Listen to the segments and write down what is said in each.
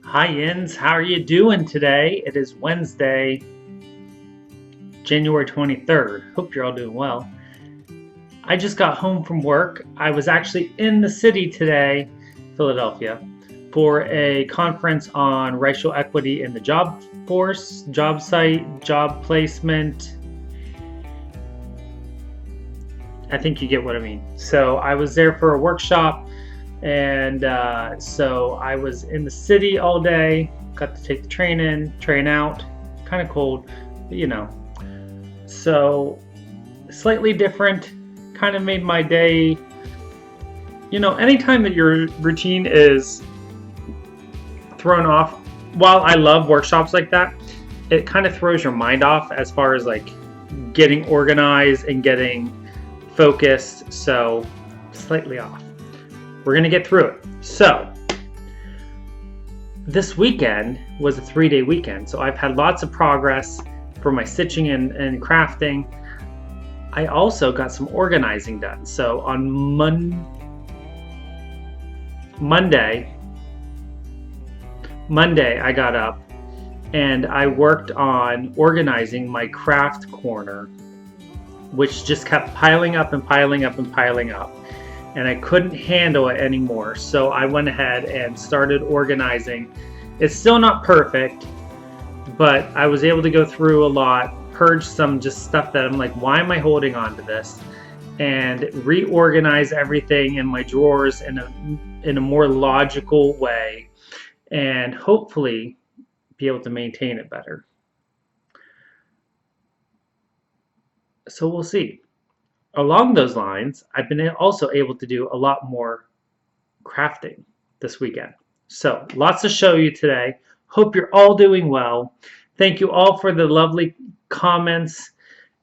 Hi Yins, how are you doing today? It is Wednesday, January 23rd. Hope you're all doing well. I just got home from work. I was actually in the city today, Philadelphia, for a conference on racial equity in the job force, job site, job placement. I think you get what I mean. So I was there for a workshop, and so I was in the city all day. Got to take the train in, train out. Kind of cold, but you know. So slightly different. Kind of made my day. You know, anytime that your routine is thrown off, while I love workshops like that, it kind of throws your mind off as far as like getting organized and getting focused. So slightly off. We're gonna get through it. So this weekend was a 3-day weekend, so I've had lots of progress for my stitching and crafting. I also got some organizing done. So on Monday I got up and I worked on organizing my craft corner, which just kept piling up and piling up and piling up, and I couldn't handle it anymore. So I went ahead and started organizing. It's still not perfect, but I was able to go through a lot, purge some just stuff that I'm like, why am I holding on to this? And reorganize everything in my drawers in a more logical way, and hopefully be able to maintain it better. So we'll see. Along those lines, I've been also able to do a lot more crafting this weekend. So lots to show you today. Hope you're all doing well. Thank you all for the lovely comments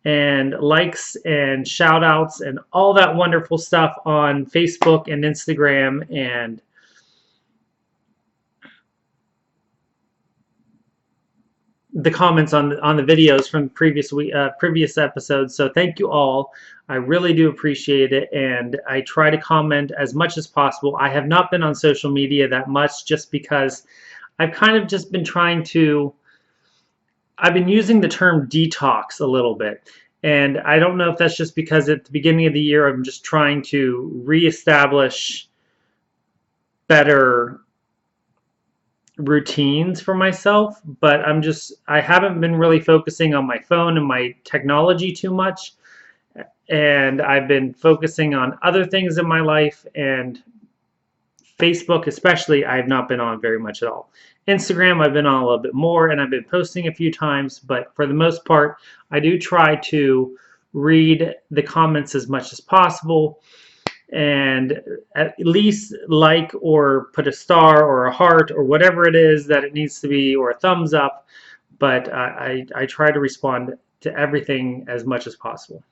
and likes and shout outs and all that wonderful stuff on Facebook and Instagram and the comments on the videos from previous episodes. So thank you all. I really do appreciate it, and I try to comment as much as possible. I have not been on social media that much just because I've kind of just been I've been using the term detox a little bit, and I don't know if that's just because at the beginning of the year I'm just trying to reestablish better routines for myself, but I haven't been really focusing on my phone and my technology too much, and I've been focusing on other things in my life, and Facebook especially I have not been on very much at all. Instagram I've been on a little bit more, and I've been posting a few times, but for the most part I do try to read the comments as much as possible, and at least like or put a star or a heart or whatever it is that it needs to be, or a thumbs up. But I try to respond to everything as much as possible.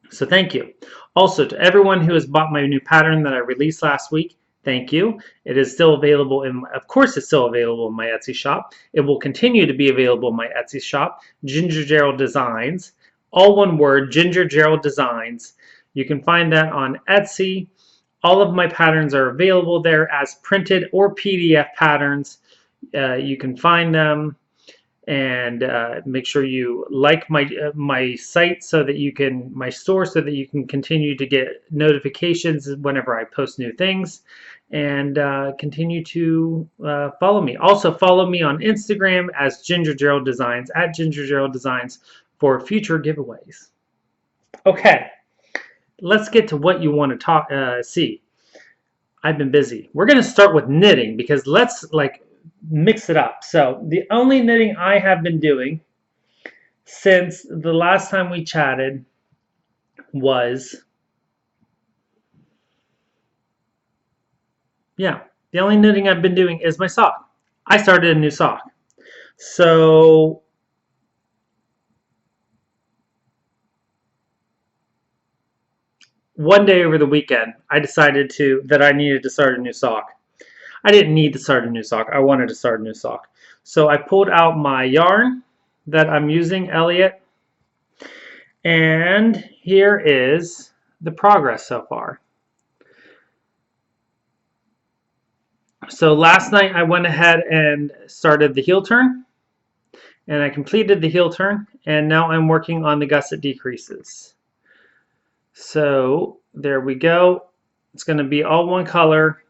So thank you. Also, to everyone who has bought my new pattern that I released last week, thank you. It is still available of course it's still available in my Etsy shop. It will continue to be available in my Etsy shop, GingerGeraldDesigns, all one word, GingerGeraldDesigns. You can find that on Etsy. All of my patterns are available there as printed or PDF patterns. You can find them, and make sure you like my site so that you can, my store, so that you can continue to get notifications whenever I post new things, and continue to follow me. Also follow me on Instagram as GingerGeraldDesigns, at GingerGeraldDesigns, for future giveaways. Okay. Let's get to what you want to see. I've been busy. We're going to start with knitting because let's mix it up. So the only knitting I have been doing since the last time we chatted was, the only knitting I've been doing is my sock. I started a new sock. So one day over the weekend, I decided that I needed to start a new sock. I didn't need to start a new sock. I wanted to start a new sock. So I pulled out my yarn that I'm using, Elliot. And here is the progress so far. So last night I went ahead and started the heel turn, and I completed the heel turn, and now I'm working on the gusset decreases. So there we go. It's going to be all one color.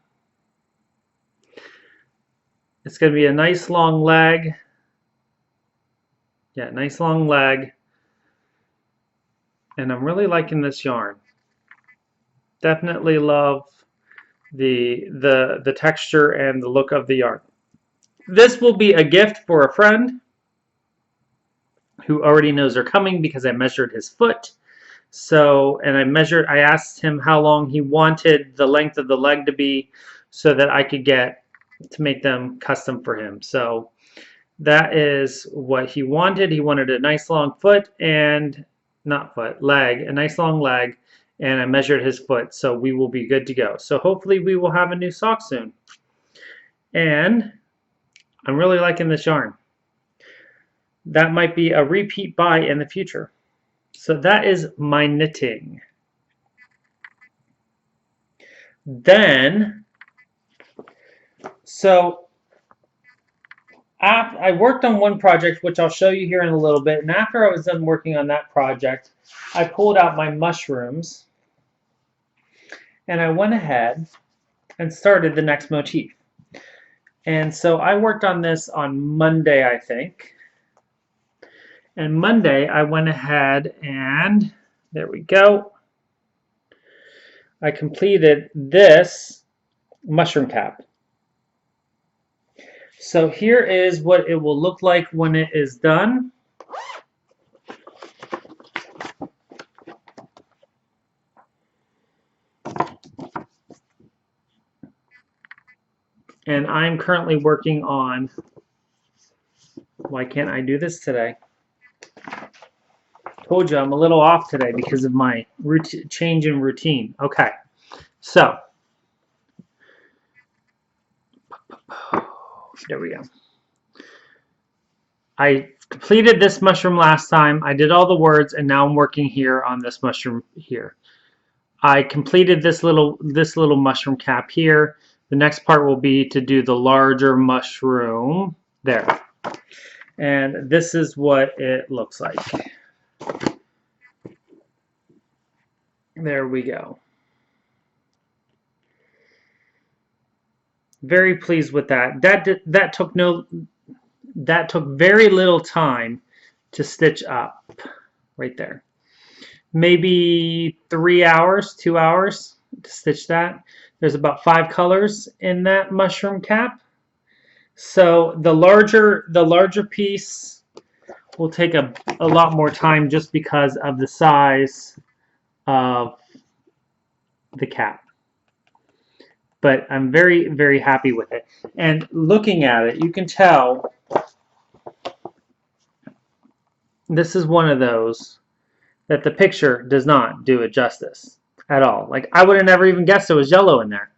It's going to be a nice long leg. Yeah, nice long leg. And I'm really liking this yarn. Definitely love the texture and the look of the yarn. This will be a gift for a friend who already knows they're coming because I measured his foot. So, and I asked him how long he wanted the length of the leg to be so that I could get to make them custom for him. So that is what he wanted. He wanted a nice long foot and leg, a nice long leg, and I measured his foot, so we will be good to go. So hopefully we will have a new sock soon. And I'm really liking this yarn. That might be a repeat buy in the future. So that is my knitting. Then, so I worked on one project, which I'll show you here in a little bit. And after I was done working on that project, I pulled out my mushrooms and I went ahead and started the next motif. And so I worked on this on Monday, I think. And Monday, I went ahead and there we go. I completed this mushroom cap. So here is what it will look like when it is done. And I'm currently working on, why can't I do this today? Told you I'm a little off today because of my change in routine. Okay, so there we go. I completed this mushroom last time. I did all the words, and now I'm working here on this mushroom here. I completed this little mushroom cap here. The next part will be to do the larger mushroom there. And this is what it looks like. There we go. Very pleased with that. That took very little time to stitch up right there. Maybe 3 hours, 2 hours to stitch that. There's about 5 colors in that mushroom cap. So the larger piece will take a lot more time just because of the size of the cap. But I'm very, very happy with it. And looking at it, you can tell this is one of those that the picture does not do it justice at all. Like, I would have never even guessed there was yellow in there.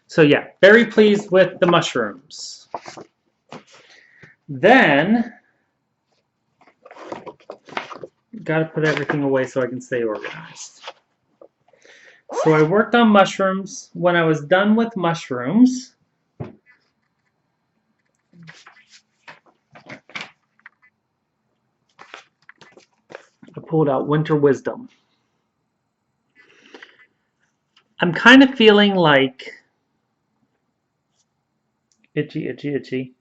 So yeah, very pleased with the mushrooms. Then, got to put everything away so I can stay organized. So I worked on mushrooms. When I was done with mushrooms, I pulled out Winter Wisdom. I'm kind of feeling like itchy, itchy, itchy.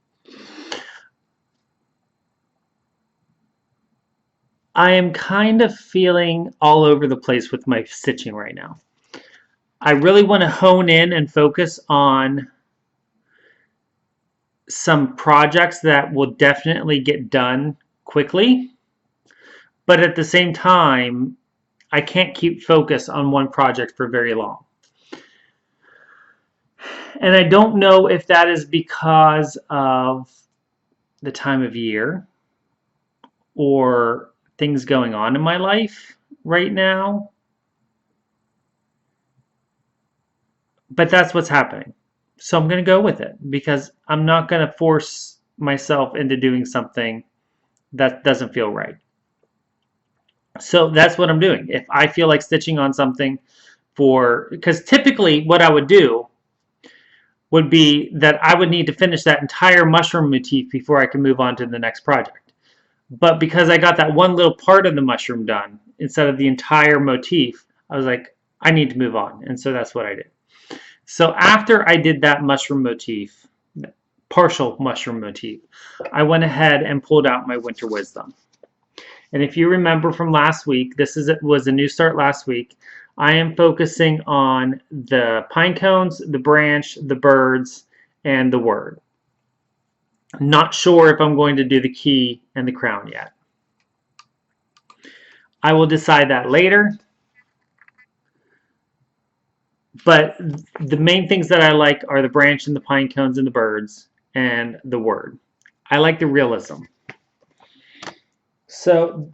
I am kind of feeling all over the place with my stitching right now. I really want to hone in and focus on some projects that will definitely get done quickly, but at the same time, I can't keep focus on one project for very long. And I don't know if that is because of the time of year or things going on in my life right now. But that's what's happening. So I'm going to go with it because I'm not going to force myself into doing something that doesn't feel right. So that's what I'm doing. If I feel like stitching on something because typically what I would do would be that I would need to finish that entire mushroom motif before I can move on to the next project. But because I got that one little part of the mushroom done instead of the entire motif, I was like, I need to move on. And so that's what I did. So after I did that mushroom motif, partial mushroom motif, I went ahead and pulled out my Winter Wisdom. And if you remember from last week, was a new start last week. I am focusing on the pine cones, the branch, the birds, and the word. I'm not sure if I'm going to do the key and the crown yet. I will decide that later. But the main things that I like are the branch and the pine cones and the birds and the word. I like the realism. So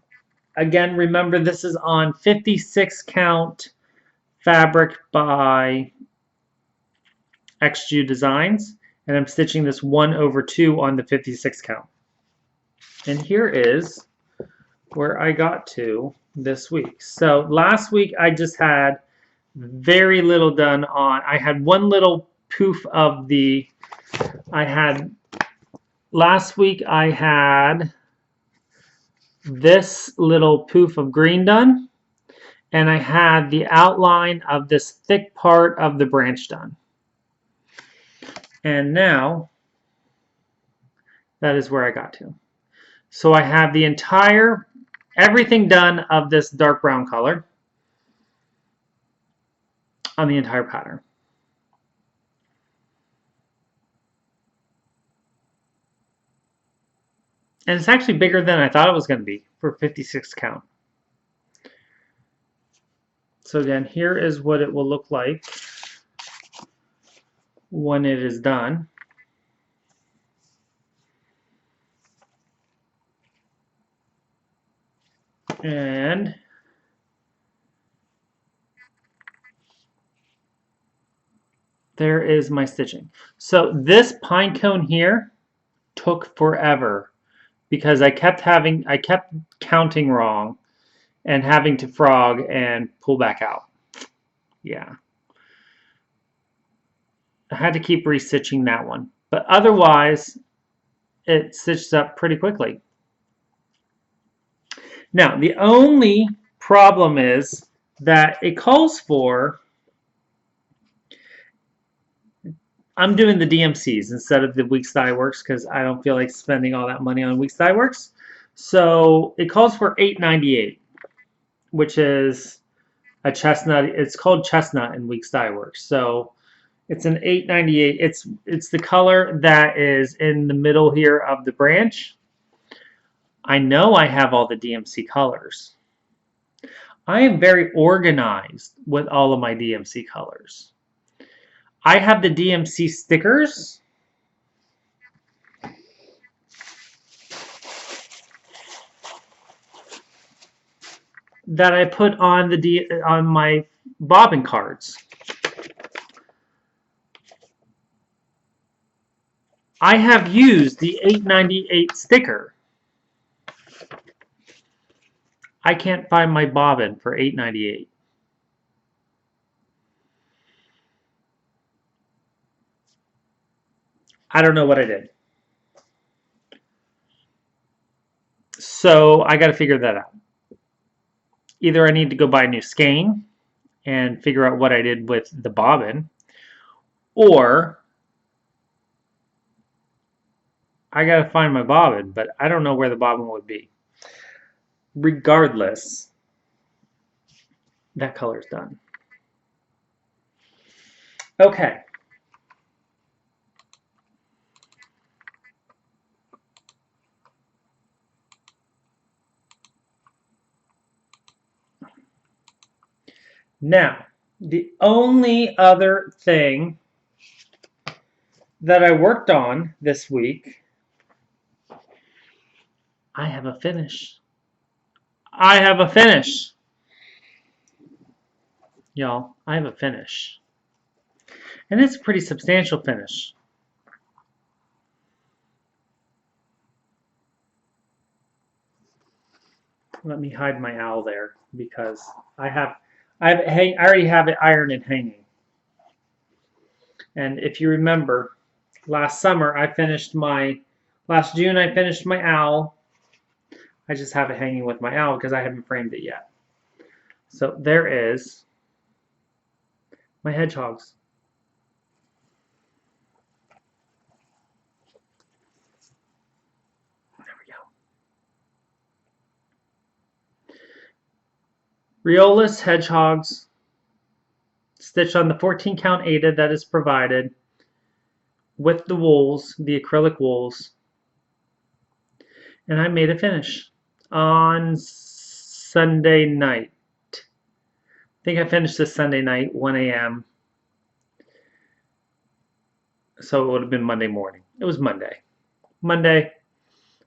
again, remember this is on 56 count fabric by GingerGeraldDesigns, and I'm stitching this 1/2 on the 56 count. And here is where I got to this week. So last week I just had very little done on, I had one little poof of the, last week I had this little poof of green done, and I had the outline of this thick part of the branch done. And now that is where I got to. So I have the entire, everything done of this dark brown color on the entire pattern. And it's actually bigger than I thought it was going to be for 56 count. So again, here is what it will look like when it is done. And there is my stitching. So this pine cone here took forever because I kept counting wrong and having to frog and pull back out. Yeah. I had to keep restitching that one. But otherwise, it stitches up pretty quickly. Now, the only problem is that it calls for, I'm doing the DMCs instead of the Weeks Dye Works because I don't feel like spending all that money on Weeks Dye Works. So it calls for $8.98, which is a chestnut. It's called chestnut in Weeks Dye Works. So it's an $8.98. It's the color that is in the middle here of the branch. I know I have all the DMC colors. I am very organized with all of my DMC colors. I have the DMC stickers. That I put on on my bobbin cards. I have used the $8.98 sticker. I can't find my bobbin for $8.98. I don't know what I did. So I got to figure that out. Either I need to go buy a new skein and figure out what I did with the bobbin, or I got to find my bobbin, but I don't know where the bobbin would be. Regardless, that color's done. Okay. Now, the only other thing that I worked on this week, I have a finish. I have a finish. Y'all, I have a finish. And it's a pretty substantial finish. Let me hide my owl there because I already have it ironed and hanging. And if you remember, last June I finished my owl. I just have it hanging with my owl because I haven't framed it yet. So there is my hedgehogs. There we go. Rheolus hedgehogs stitched on the 14 count Aida that is provided with the wools, the acrylic wools. And I made a finish on Sunday night. I think I finished this Sunday night, 1 a.m. So it would have been Monday morning. It was Monday. Monday,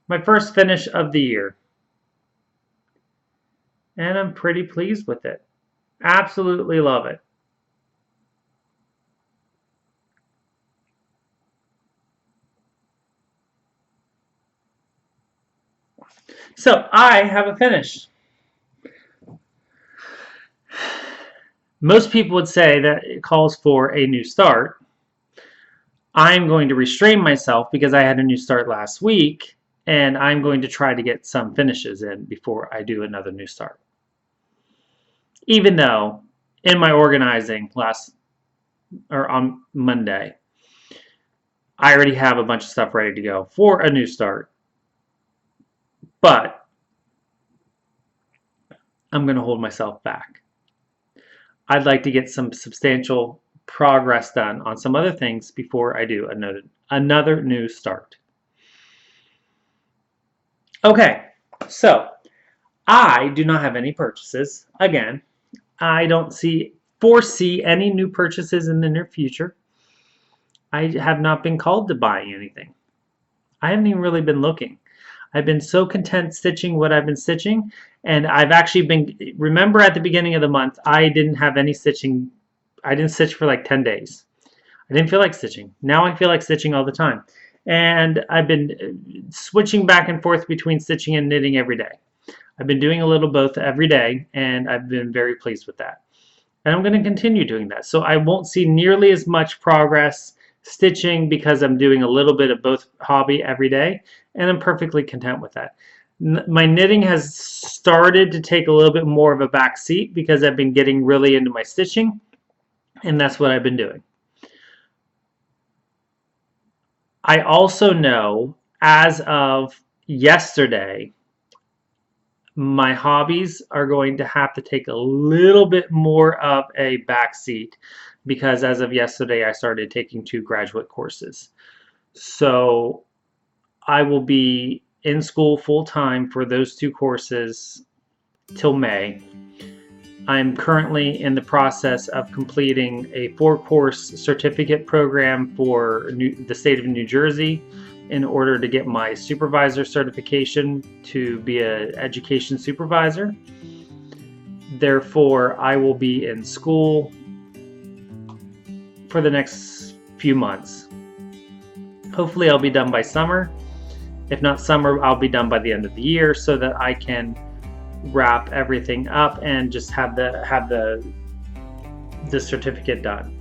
my first finish of the year. And I'm pretty pleased with it. Absolutely love it. So I have a finish. Most people would say that it calls for a new start. I'm going to restrain myself because I had a new start last week, and I'm going to try to get some finishes in before I do another new start. Even though in my organizing on Monday, I already have a bunch of stuff ready to go for a new start. But I'm going to hold myself back. I'd like to get some substantial progress done on some other things before I do another new start. Okay, so I do not have any purchases. Again, I don't foresee any new purchases in the near future. I have not been called to buying anything. I haven't even really been looking. I've been so content stitching what I've been stitching, and I've actually remember at the beginning of the month, I didn't have any stitching. I didn't stitch for like 10 days. I didn't feel like stitching. Now I feel like stitching all the time. And I've been switching back and forth between stitching and knitting every day. I've been doing a little both every day, and I've been very pleased with that. And I'm going to continue doing that. So I won't see nearly as much progress stitching because I'm doing a little bit of both hobby every day, and I'm perfectly content with that. My knitting has started to take a little bit more of a back seat because I've been getting really into my stitching, and that's what I've been doing. I also know as of yesterday, my hobbies are going to have to take a little bit more of a backseat because as of yesterday, I started taking 2 graduate courses. So I will be in school full-time for those 2 courses till May. I'm currently in the process of completing a 4-course certificate program for the state of New Jersey in order to get my supervisor certification to be an education supervisor. Therefore, I will be in school for the next few months. Hopefully, I'll be done by summer. If not summer, I'll be done by the end of the year so that I can wrap everything up and just have the certificate done.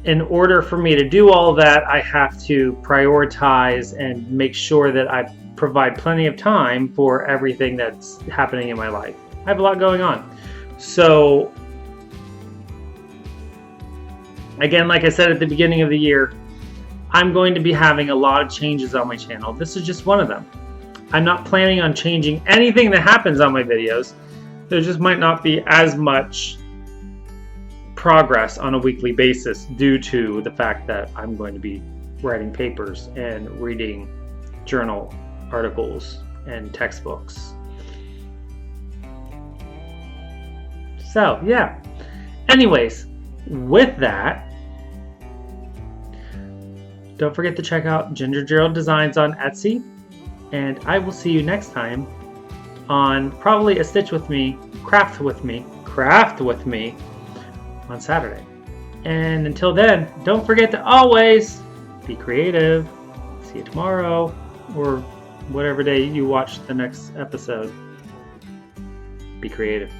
In order for me to do all that, I have to prioritize and make sure that I provide plenty of time for everything that's happening in my life. I have a lot going on. So, again, like I said at the beginning of the year, I'm going to be having a lot of changes on my channel. This is just one of them. I'm not planning on changing anything that happens on my videos. There just might not be as much progress on a weekly basis due to the fact that I'm going to be writing papers and reading journal articles and textbooks. So, yeah. Anyways, with that, don't forget to check out GingerGeraldDesigns on Etsy. And I will see you next time on probably a Stitch With Me, Craft With Me on Saturday. And until then, don't forget to always be creative. See you tomorrow or whatever day you watch the next episode. Be creative.